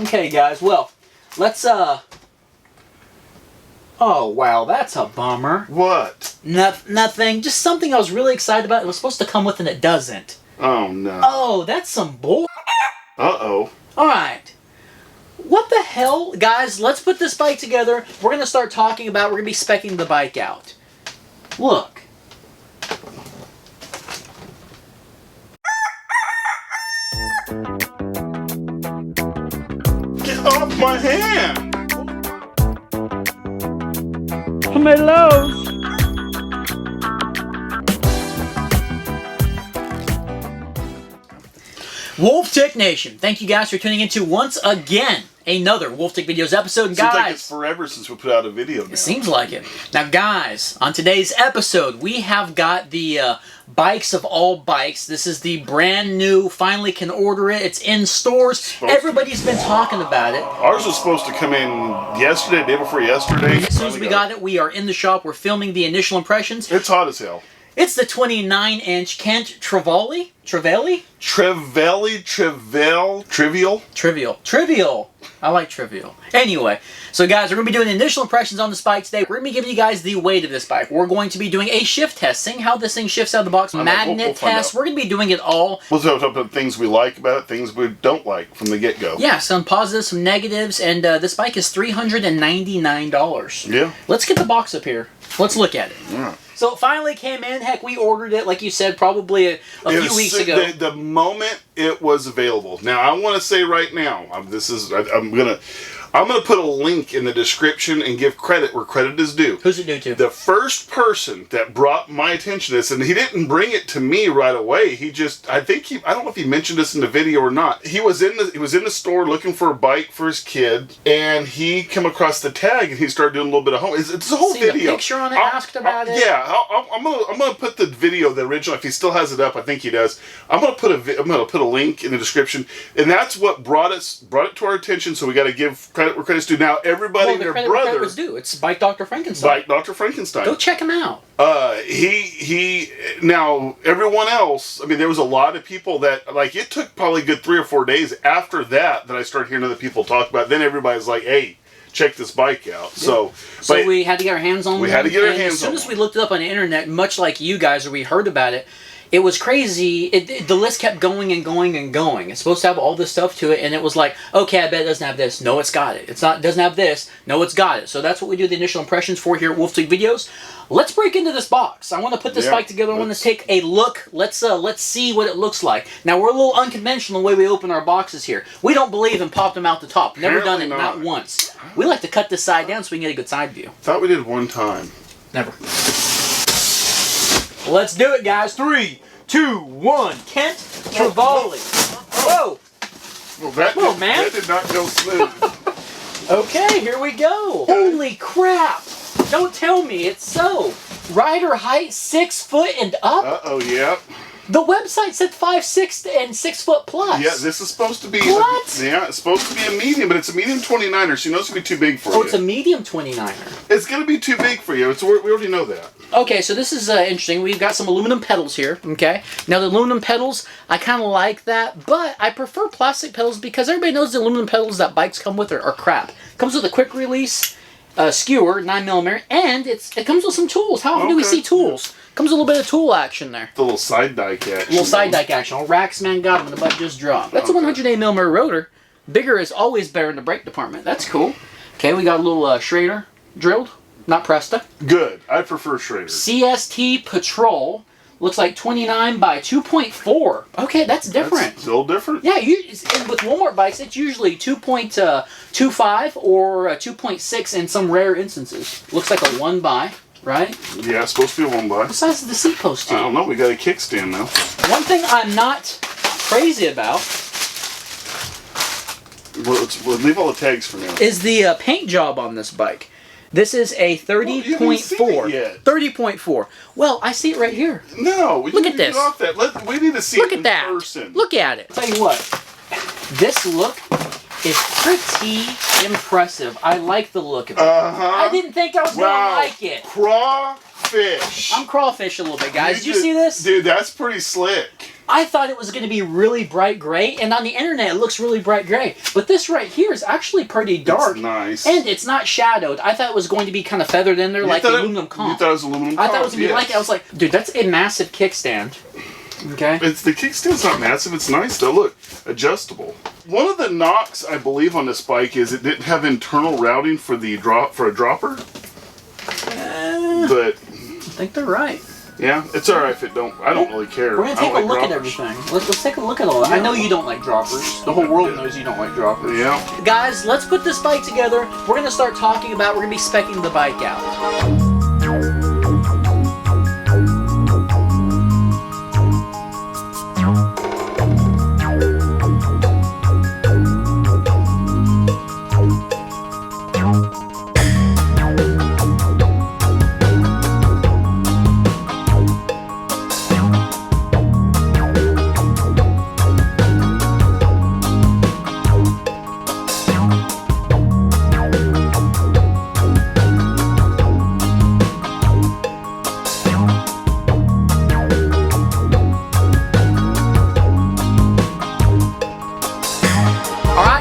Okay, guys, well, let's, Oh, wow, that's a bummer. What? Nothing. Just something I was really excited about. It was supposed to come with and it doesn't. Oh, no. Oh, that's some bull. Uh-oh. Alright. What the hell? Guys, let's put this bike together. We're going to start talking about, we're going to be speccing the bike out. Look. Get off my hand! Tomatoes. Wolf Tick Nation, thank you guys for tuning into once again another Wolf Tick Videos episode. And Seems guys, like it's forever since we put out a video now. it seems like it. Now guys, on today's episode, we have got the bikes of all bikes. This is the brand new, finally can order it. It's in stores. Everybody's been talking about it. Ours was supposed to come in yesterday, day before yesterday. As soon as we got it, we are in the shop. We're filming the initial impressions. It's hot as hell. It's the 29-inch Kent Trouvaille? Trivial. I like trivial. Anyway, so guys, we're going to be doing initial impressions on this bike today. We're going to be giving you guys the weight of this bike. We're going to be doing a shift test, seeing how this thing shifts out of the box. Magnet test. We're going to be doing it all. We'll talk about things we like about it, things we don't like from the get-go. Yeah, some positives, some negatives, and this bike is $399. Yeah. Let's get the box up here. Let's look at it. Yeah. So it finally came in. Heck, we ordered it, like you said, probably a few weeks ago. The moment it was available. Now, I want to say right now, I'm gonna put a link in the description and give credit where credit is due. Who's it due to? The first person that brought my attention to this, and he didn't bring it to me right away. He just, I don't know if he mentioned this in the video or not. He was in the store looking for a bike for his kid, and he came across the tag and he started doing a little bit of home. It's a whole video. The picture on it, asked about it. Yeah, I'm gonna put the video, the original. If he still has it up, I think he does. I'm gonna put a link in the description, and that's what brought it to our attention. So we got to give credit where credit's due. Now everybody and their brother. Credit was due. It's Bike Dr. Frankenstein. Bike Dr. Frankenstein. Go check him out. Now everyone else. I mean, there was a lot of people that like. It took probably a good 3 or 4 days after that I started hearing other people talk about it. Then everybody's like, "Hey, check this bike out." Yeah. So we had to get our hands on. We had to get our hands on. As soon as we looked it up on the internet, much like you guys, or we heard about it. It was crazy. The list kept going and going and going. It's supposed to have all this stuff to it, and it was like, okay, I bet it doesn't have this. No, it's got it. It doesn't have this. No, it's got it. So that's what we do the initial impressions for here at Wolf Tick Videos. Let's break into this box. I want to put this bike together. I want to take a look. Let's see what it looks like. Now we're a little unconventional the way we open our boxes here. We don't believe in pop them out the top. Never done it, not once. We like to cut this side down so we can get a good side view. Thought we did one time. Never. Let's do it, guys. 3, 2, 1. Kent Trouvaille. Whoa. Well, that did not go smooth. Okay, here we go. Holy crap. Don't tell me it's so. Rider height 6 foot and up? Uh-oh, yep. The website said 5'6" and 6 foot plus. Yeah, this is supposed to be... What? It's supposed to be a medium, but it's a medium 29er, so you know it's going to be too big for you. Oh, it's a medium 29er. It's going to be too big for you. We already know that. Okay, so this is interesting. We've got some aluminum pedals here, okay? Now, the aluminum pedals, I kind of like that, but I prefer plastic pedals because everybody knows the aluminum pedals that bikes come with are crap. Comes with a quick release skewer, 9mm, and it comes with some tools. How often do we see tools? Comes with a little bit of tool action there. The little side dike action. Little side dike action. All Raxman got him and the butt just dropped. That's a 108mm rotor. Bigger is always better in the brake department. That's cool. Okay, we got a little Schrader drilled. Not Presta. Good. I prefer Schrader. CST Patrol. Looks like 29 by 2.4. Okay, that's different. That's still different. Yeah, and with Walmart bikes, it's usually 2.25 or 2.6 in some rare instances. Looks like a 1 by, right? Yeah, it's supposed to be a 1 by. What size is the seat post to? I don't know. We got a kickstand now. One thing I'm not crazy about... We'll leave all the tags for now. ...is the paint job on this bike. This is a 30.4. 30.4. Well, I see it right here. No, look at this. Off that. We need to see it in person. Look at it. Tell you what, this look is pretty impressive. I like the look of it. I didn't think I was going to like it. Crawfish. I'm crawfish a little bit, guys. Did you see this? Dude, that's pretty slick. I thought it was going to be really bright gray, and on the internet it looks really bright gray. But this right here is actually pretty dark. It's nice. And it's not shadowed. I thought it was going to be kind of feathered in there like the aluminum comp. You thought it was aluminum comp? I thought it was going to be like it. I was like, dude, that's a massive kickstand. Okay. The kickstand's not massive. It's nice though. Look, adjustable. One of the knocks, I believe, on this bike is it didn't have internal routing for a dropper. But I think they're right. Yeah, it's alright if it don't. I don't really care. We're gonna take a look at everything. Let's take a look at all that. I know you don't like droppers. The whole world knows you don't like droppers. Yeah. Guys, let's put this bike together. We're gonna start talking about. We're gonna be speccing the bike out.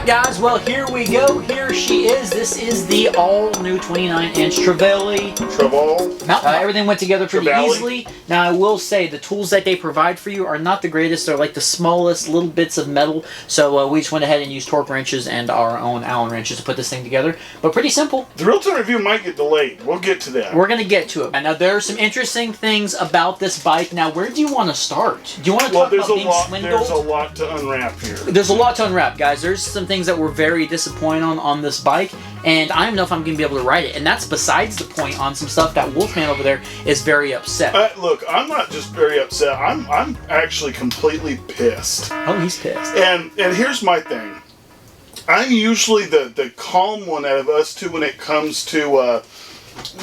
Guys, well, here we go. Here she is. This is the all-new 29-inch Trouvaille. Everything went together pretty easily. Now, I will say the tools that they provide for you are not the greatest. They're like the smallest little bits of metal. So we just went ahead and used torque wrenches and our own Allen wrenches to put this thing together. But pretty simple. The real-time review might get delayed. We'll get to that. We're going to get to it. Now, there are some interesting things about this bike. Now, where do you want to start? Do you want to talk about being swindled? There's a lot to unwrap here. There's a lot to unwrap, guys. There's some things that we're very disappointed on this bike, and I don't know if I'm going to be able to ride it. And that's besides the point on some stuff that Wolfman over there is very upset. Look, I'm not just very upset. I'm actually completely pissed. Oh, he's pissed. And here's my thing. I'm usually the calm one out of us two when it comes to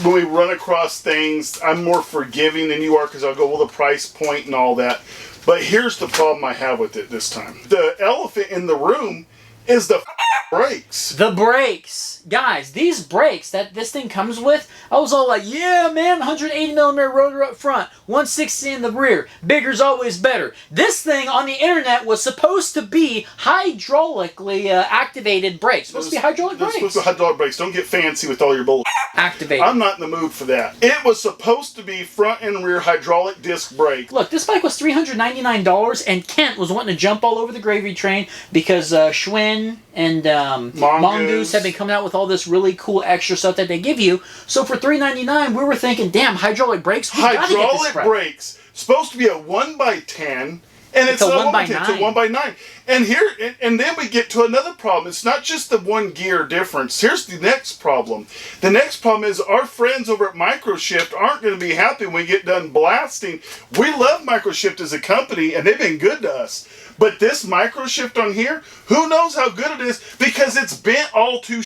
when we run across things. I'm more forgiving than you are because I'll go, well, the price point and all that. But here's the problem I have with it this time. The elephant in the room is the brakes. The brakes. Guys, these brakes that this thing comes with, I was all like, yeah, man, 180mm rotor up front, 160 in the rear. Bigger's always better. This thing on the internet was supposed to be hydraulically activated brakes. Supposed to be hydraulic brakes. Supposed to be hydraulic brakes. Don't get fancy with all your bull. Activated. I'm not in the mood for that. It was supposed to be front and rear hydraulic disc brake. Look, this bike was $399, and Kent was wanting to jump all over the gravy train because Schwinn and Mongoose have been coming out with all this really cool extra stuff that they give you. So for $399, we were thinking, damn, hydraulic brakes? Hydraulic brakes. Supposed to be a 1x10. And it's a 1x9. It's a 1x9. And then we get to another problem. It's not just the one gear difference. Here's the next problem. The next problem is our friends over at Microshift aren't going to be happy when we get done blasting. We love Microshift as a company, and they've been good to us. But this Microshift on here, who knows how good it is because it's bent all to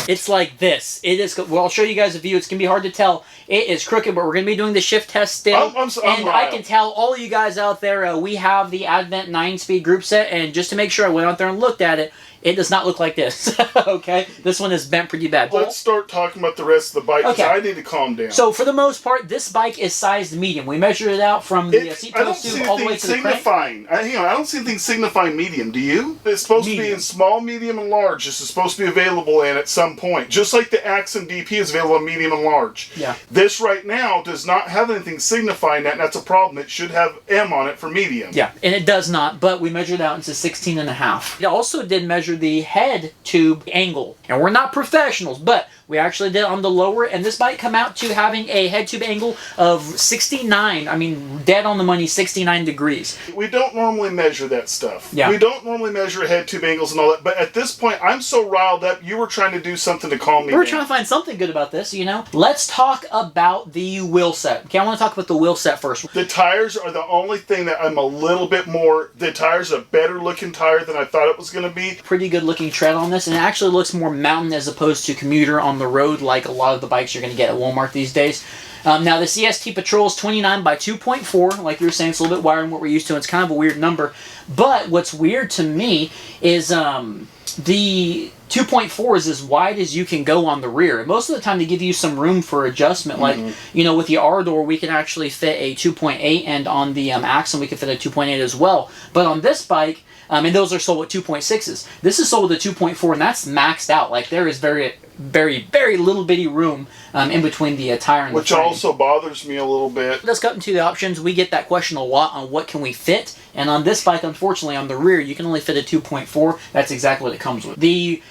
It's like this. It is. Well, I'll show you guys a view. It's going to be hard to tell. It is crooked, but we're going to be doing the shift test still. I can tell all you guys out there, we have the Advent 9-speed group set, and just to make sure I went out there and looked at it, it does not look like this. Okay? This one is bent pretty bad. Let's start talking about the rest of the bike, because I need to calm down. So, for the most part, this bike is sized medium. We measured it out from the seat post tube all the way to the crank. I don't see anything signifying medium. Do you? It's supposed to be in small, medium, and large. This is supposed to be available in at some point. Just like the Axon DP is available in medium and large. Yeah. This right now does not have anything signifying that, and that's a problem. It should have M on it for medium. Yeah, and it does not, but we measured it out into 16.5. It also did measure the head tube angle. And we're not professionals, but we actually did on the lower, and this might come out to having a head tube angle of 69, I mean, dead on the money, 69 degrees. We don't normally measure that stuff. Yeah. We don't normally measure head tube angles and all that, but at this point, I'm so riled up, you were trying to do something to calm me down. We're trying to find something good about this, you know? Let's talk about the wheel set. Okay, I want to talk about the wheel set first. The tires are the only thing that I'm a little bit more, the tire's a better looking tire than I thought it was going to be. Pretty good looking tread on this, and it actually looks more mountain as opposed to commuter on the road like a lot of the bikes you're going to get at Walmart these days. Now the CST Patrol is 29 by 2.4, like you were saying, it's a little bit wider than what we're used to, and it's kind of a weird number. But what's weird to me is the 2.4 is as wide as you can go on the rear. And most of the time they give you some room for adjustment. Like, you know, with the R-Door, we can actually fit a 2.8, and on the Axon, we can fit a 2.8 as well. But on this bike, and those are sold with 2.6s. This is sold with a 2.4, and that's maxed out. Like, there is very, very little bitty room in between the tire and the frame. Which also bothers me a little bit. Let's cut into the options. We get that question a lot on what can we fit. And on this bike, unfortunately, on the rear, you can only fit a 2.4. That's exactly what it comes with. The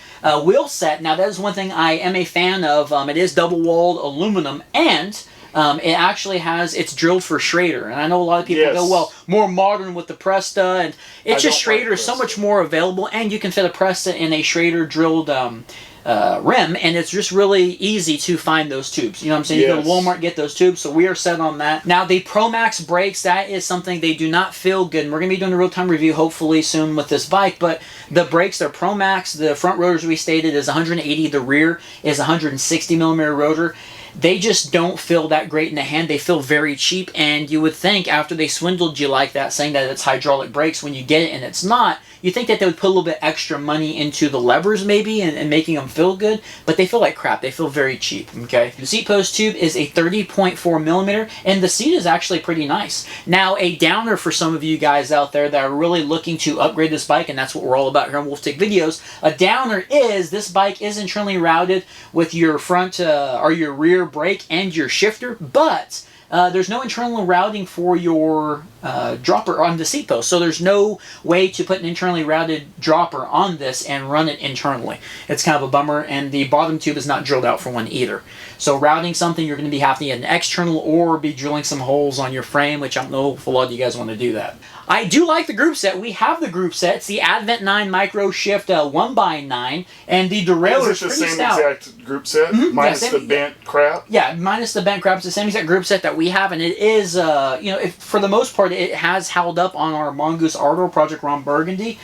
wheel set, now that is one thing I am a fan of. It is double-walled aluminum, and it actually has, it's drilled for Schrader. And I know a lot of people go, well, more modern with the Presta, and it's just Schrader is so much more available, and you can fit a Presta in a Schrader drilled rim, and it's just really easy to find those tubes. You know what I'm saying? You go to Walmart, get those tubes, so we are set on that. Now, the Pro Max brakes, that is something they do not feel good, and we're going to be doing a real-time review hopefully soon with this bike, but the brakes, they're Pro Max. The front rotors we stated is 180, the rear is 160 millimeter rotor. They just don't feel that great in the hand. They feel very cheap, and you would think after they swindled you like that, saying that it's hydraulic brakes when you get it and it's not, you think that they would put a little bit extra money into the levers maybe and making them feel good, but they feel like crap. They feel very cheap, okay? The seat post tube is a 30.4 millimeter, and the seat is actually pretty nice. Now, a downer for some of you guys out there that are really looking to upgrade this bike, and that's what we're all about here on Wolf Tick Videos, a downer is this bike is internally routed with your front or your rear brake and your shifter, but there's no internal routing for your dropper on the seat post, so there's no way to put an internally routed dropper on this and run it internally. It's kind of a bummer, and the bottom tube is not drilled out for one either. So routing something, you're going to be having to get an external or be drilling some holes on your frame, which I don't know if a lot of you guys want to do that. I do like the group set. We have the group set. It's the Advent 9 Micro Shift 1x9, and the derailleur is pretty stout. Is it the same exact group set? Minus the bent crap? Yeah, minus the bent crap. It's the same exact group set that we have, and it is, you know, for the most part, it has held up on our Mongoose R-Door Project Ron Burgundy.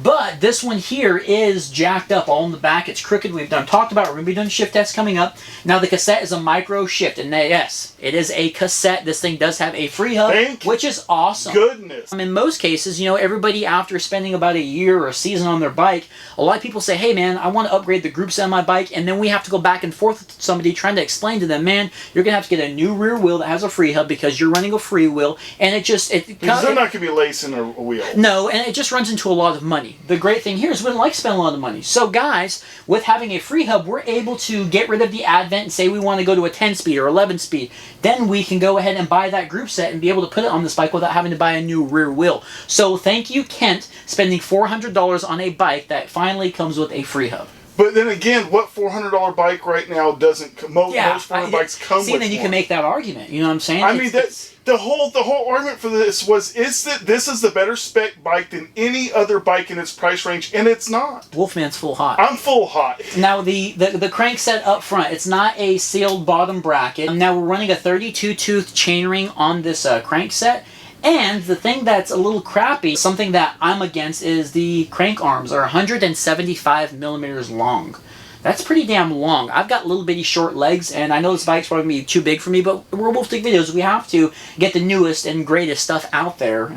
But this one here is jacked up all in the back. It's crooked. We've talked about it. We're going to be doing shift tests coming up. Now, the cassette is a micro shift. And yes, it is a cassette. This thing does have a free hub, which is awesome. Goodness. In most cases, you know, everybody after spending about a year or a season on their bike, a lot of people say, hey, man, I want to upgrade the group set on my bike. And then we have to go back and forth with somebody trying to explain to them, man, you're going to have to get a new rear wheel that has a free hub because you're running a free wheel. And it just... Because they're not going to be lacing a wheel. No, and it just runs into a lot of money. The great thing here is we don't like to spend a lot of money. So guys, with having a free hub, we're able to get rid of the Advent and say we want to go to a 10-speed or 11-speed. Then we can go ahead and buy that group set and be able to put it on this bike without having to buy a new rear wheel. So thank you, Kent, spending $400 on a bike that finally comes with a free hub. But then again, what $400 bike right now doesn't... Most $400 bikes come with See, then you can make that argument. You know what I'm saying? I mean, the whole argument for this is that this is the better spec bike than any other bike in its price range, and it's not. Wolfman's full hot. I'm full hot. Now, the crank set up front, it's not a sealed bottom bracket. Now, we're running a 32-tooth chainring on this crank set. And the thing that's a little crappy, something that I'm against, is the crank arms are 175 millimeters long. That's pretty damn long. I've got little bitty short legs, and I know this bike's probably going to be too big for me, but we're Wolf Tick Videos. We have to get the newest and greatest stuff out there.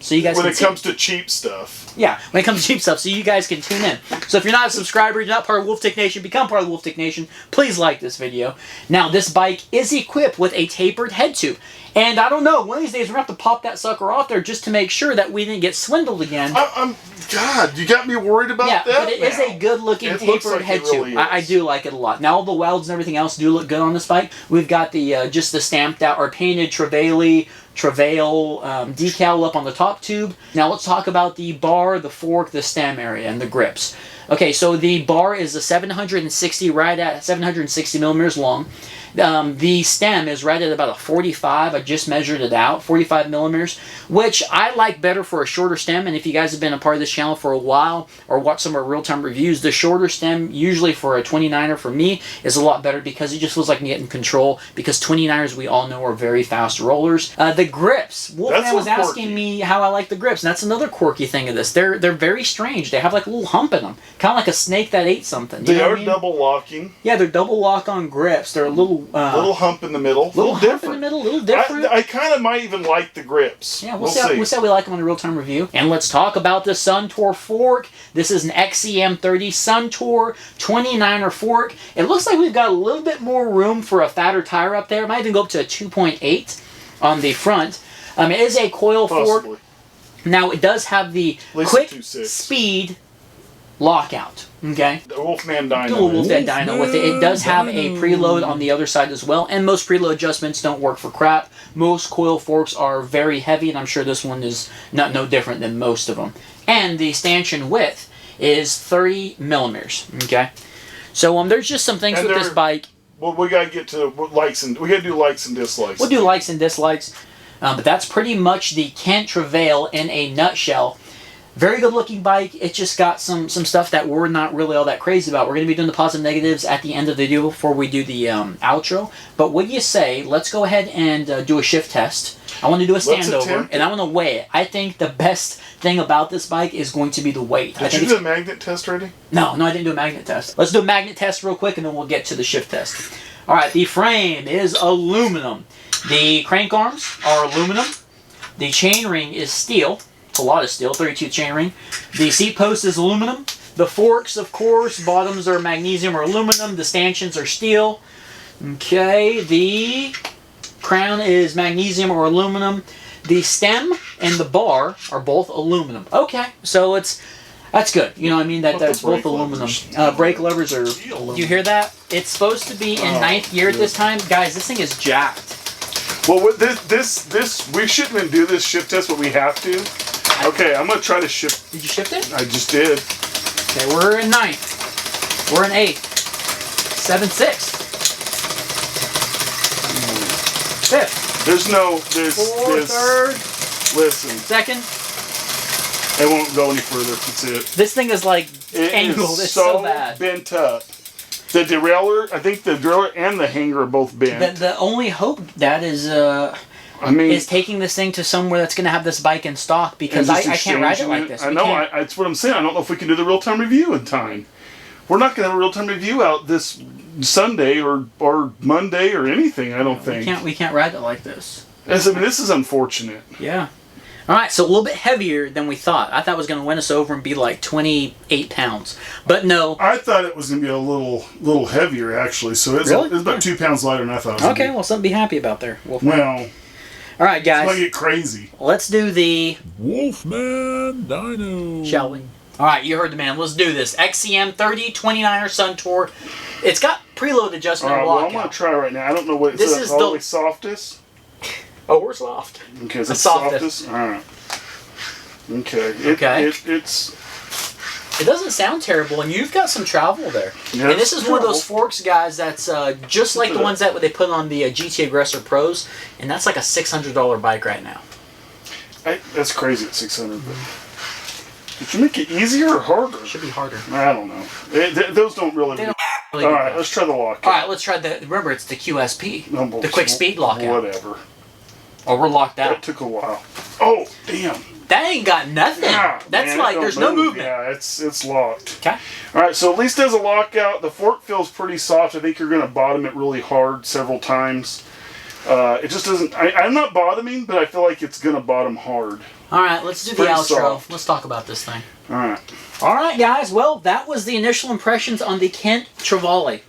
So you guys when it comes to cheap stuff. Yeah, when it comes to cheap stuff, so you guys can tune in. So if you're not a subscriber, you're not part of Wolf Tick Nation, become part of Wolf Tick Nation. Please like this video. Now, this bike is equipped with a tapered head tube. And I don't know, one of these days we're going to have to pop that sucker off there just to make sure that we didn't get swindled again. God, you got me worried about that. Yeah, but it is a good-looking tapered head tube. I do like it a lot. Now, all the welds and everything else do look good on this bike. We've got the just the stamped out or painted Trouvaille decal up on the top tube. Now, let's talk about the bar, the fork, the stem area, and the grips. Okay, so the bar is a 760, right at 760 millimeters long. The stem is right at about a 45. I just measured it out, 45 millimeters, which I like better for a shorter stem. And if you guys have been a part of this channel for a while or watched some of our real-time reviews, the shorter stem, usually for a 29er for me, is a lot better because it just feels like I'm getting control, because 29ers, we all know, are very fast rollers. The grips. Wolfman was asking quirky. me how I like the grips, and that's another quirky thing of this. They're very strange. They have like a little hump in them, kind of like a snake that ate something. They are double locking. Yeah, they're double lock on grips. They're a little hump in the middle. Little hump different. in the middle, a little different. I kind of might even like the grips. Yeah, we'll see how we like them on the real-time review. And let's talk about the Suntour fork. This is an XEM30 Suntour 29er fork. It looks like we've got a little bit more room for a fatter tire up there. It might even go up to a 2.8 on the front. It is a coil fork. Now, it does have the quick speed lockout. Okay? The Wolfman Dyno. The Wolfman Dyno with it. It does have a preload on the other side as well, and most preload adjustments don't work for crap. Most coil forks are very heavy, and I'm sure this one is no different than most of them. And the stanchion width is 30 millimeters. Okay? So there's just some things with this bike. Well, we gotta get to likes and we gotta do likes and dislikes. We'll do likes and dislikes, but that's pretty much the Kent Trouvaille in a nutshell. Very good looking bike. It just got some stuff that we're not really all that crazy about. We're going to be doing the positive negatives at the end of the video before we do the outro. But what do you say? Let's go ahead and do a shift test. I want to do a standover, and I want to weigh it. I think the best thing about this bike is going to be the weight. Did you do a magnet test already? No, I didn't do a magnet test. Let's do a magnet test real quick, and then we'll get to the shift test. All right, the frame is aluminum. The crank arms are aluminum. The chainring is steel. A lot of steel, 32 chainring. The seat post is aluminum. The forks, of course, bottoms are magnesium or aluminum. The stanchions are steel. Okay, the crown is magnesium or aluminum. The stem and the bar are both aluminum. Okay, so that's good. You know what I mean? That's both aluminum. Brake levers are aluminum. You hear that? It's supposed to be in ninth gear at this time. Guys, this thing is jacked. Well, with this, we shouldn't even do this shift test, but we have to. Okay, I'm going to try to shift. Did you shift it? I just did. Okay, we're in ninth. We're in eighth. 7, 6. Fifth. There's Fourth, third. Listen. Second. It won't go any further. That's it. This thing is like angled. It's so bad. Bent up. The derailleur, I think the derailleur and the hanger are both bent. The only hope that is taking this thing to somewhere that's going to have this bike in stock, because I can't ride it like this. I know, that's what I'm saying. I don't know if we can do the real-time review in time. We're not going to have a real-time review out this Sunday or Monday or anything, I don't think. We can't ride it like this. This is unfortunate. Yeah. All right, so a little bit heavier than we thought. I thought it was going to win us over and be like 28 pounds. But no. I thought it was going to be a little heavier, actually. So it's about 2 pounds lighter than I thought it was. Okay, well, something to be happy about there, Wolfman. Well, all right, guys. It's going to get crazy. Let's do the Wolfman Dyno. Shall we? All right, you heard the man. Let's do this. XEM30 29er Suntour. It's got preload adjustment All right, lockout. well, I'm going to try right now. I don't know what this is the always softest. Oh, we're soft. Okay, is it softest? softest? All right. Okay. It doesn't sound terrible, and you've got some travel there. Yeah, and this is one of those forks, guys, that's just like the ones that they put on the GT Aggressor Pros, and that's like a $600 bike right now. That's crazy at 600. But did you make it easier or harder? It should be harder. I don't know. Those don't really. All right, let's try the lockout. All right, let's try the. Remember, it's the QSP, the quick speed lockout. Whatever. Oh, we're locked out. That took a while. Oh, damn. That ain't got nothing. That's man, like there's no movement. Yeah, it's locked. Okay. All right, so at least as a lockout, the fork feels pretty soft. I think you're going to bottom it really hard several times. It just doesn't. I'm not bottoming, but I feel like it's going to bottom hard. All right, let's do the outro. Soft. Let's talk about this thing. All right. All right, guys. Well, that was the initial impressions on the Kent Trouvaille.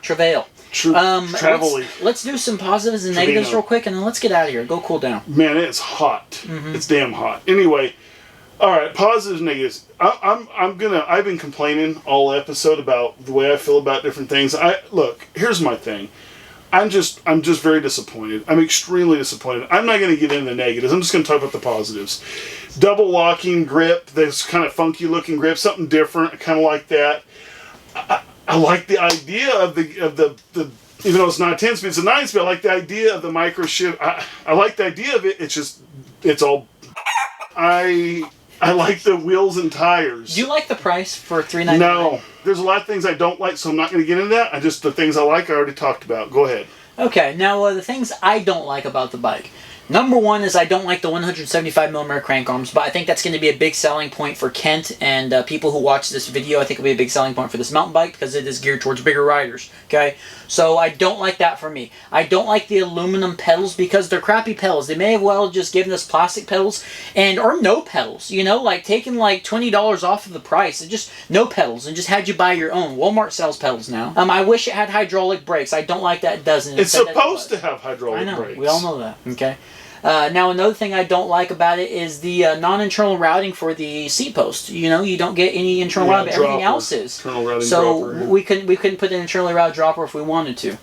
Let's do some positives and negatives real quick, and then let's get out of here. Go cool down. Man, it's hot. Mm-hmm. It's damn hot. Anyway, all right. Positives, negatives. I've been complaining all episode about the way I feel about different things. Look. Here's my thing. I'm just very disappointed. I'm extremely disappointed. I'm not going to get into the negatives. I'm just going to talk about the positives. Double locking grip. This kind of funky looking grip. Something different. I kind of like that. I like the idea of the even though it's not a 10 speed, it's a 9 speed. I like the idea of the micro shift. I like the idea of it. It's all. I like the wheels and tires. Do you like the price for $399? No, there's a lot of things I don't like, so I'm not going to get into that. The things I like I already talked about. Go ahead. Okay, now the things I don't like about the bike. Number one is I don't like the 175mm crank arms, but I think that's going to be a big selling point for Kent and people who watch this video. I think it'll be a big selling point for this mountain bike because it is geared towards bigger riders. Okay, so I don't like that for me. I don't like the aluminum pedals because they're crappy pedals. They may have well just given us plastic pedals or no pedals. You know, like taking like $20 off of the price. It's just no pedals and just had you buy your own. Walmart sells pedals now. I wish it had hydraulic brakes. I don't like that it doesn't. It's supposed to have hydraulic I know. brakes. We all know that. Okay. Now, another thing I don't like about it is the non-internal routing for the seat post. You know, you don't get any internal routing, but everything else is. So we couldn't put an internally routed dropper if we wanted to.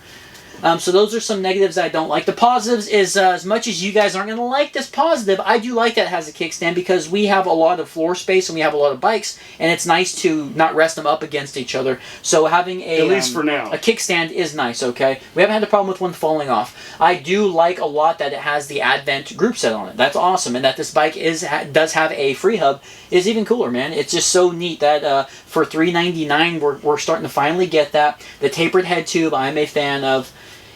So those are some negatives I don't like. The positives is as much as you guys aren't going to like this positive, I do like that it has a kickstand because we have a lot of floor space and we have a lot of bikes, and it's nice to not rest them up against each other. So having at least for now, a kickstand is nice. Okay, we haven't had a problem with one falling off. I do like a lot that it has the Advent group set on it. That's awesome, and that this bike does have a free hub is even cooler, man. It's just so neat that for $399 we're starting to finally get that. The tapered head tube I'm a fan of.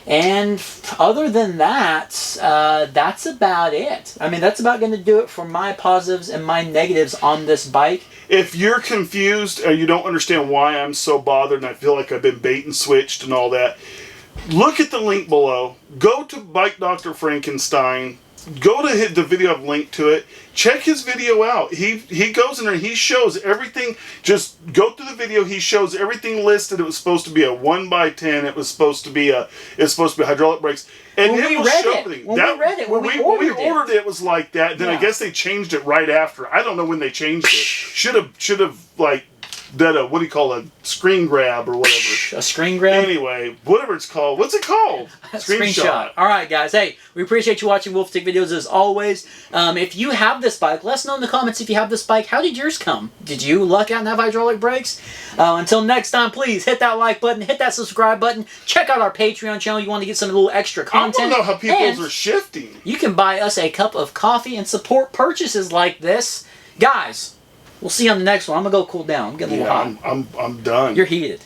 And other than that, that's about it. I mean, that's about going to do it for my positives and my negatives on this bike. If you're confused or you don't understand why I'm so bothered and I feel like I've been bait and switched and all that, look at the link below. Go to Bike Dr. Frankenstein. Go to the video I've linked to it. Check his video out. He goes in there and he shows everything. Just go through the video. He shows everything listed. It was supposed to be a 1x10. It was supposed to be hydraulic brakes. And when we read it, when we ordered it, it was like that. Then I guess they changed it right after. I don't know when they changed it. Should have like done what do you call a screen grab or whatever. A screen grab? Anyway, whatever it's called. What's it called? Screenshot. Alright guys, hey, we appreciate you watching Wolf Tick videos as always. If you have this bike, let us know in the comments if you have this bike. How did yours come? Did you luck out and have hydraulic brakes? Until next time, please hit that like button, hit that subscribe button, check out our Patreon channel. You want to get some little extra content. I want to know how people are shifting. You can buy us a cup of coffee and support purchases like this. Guys, we'll see you on the next one. I'm going to go cool down. I'm getting a little hot. I'm done. You're heated.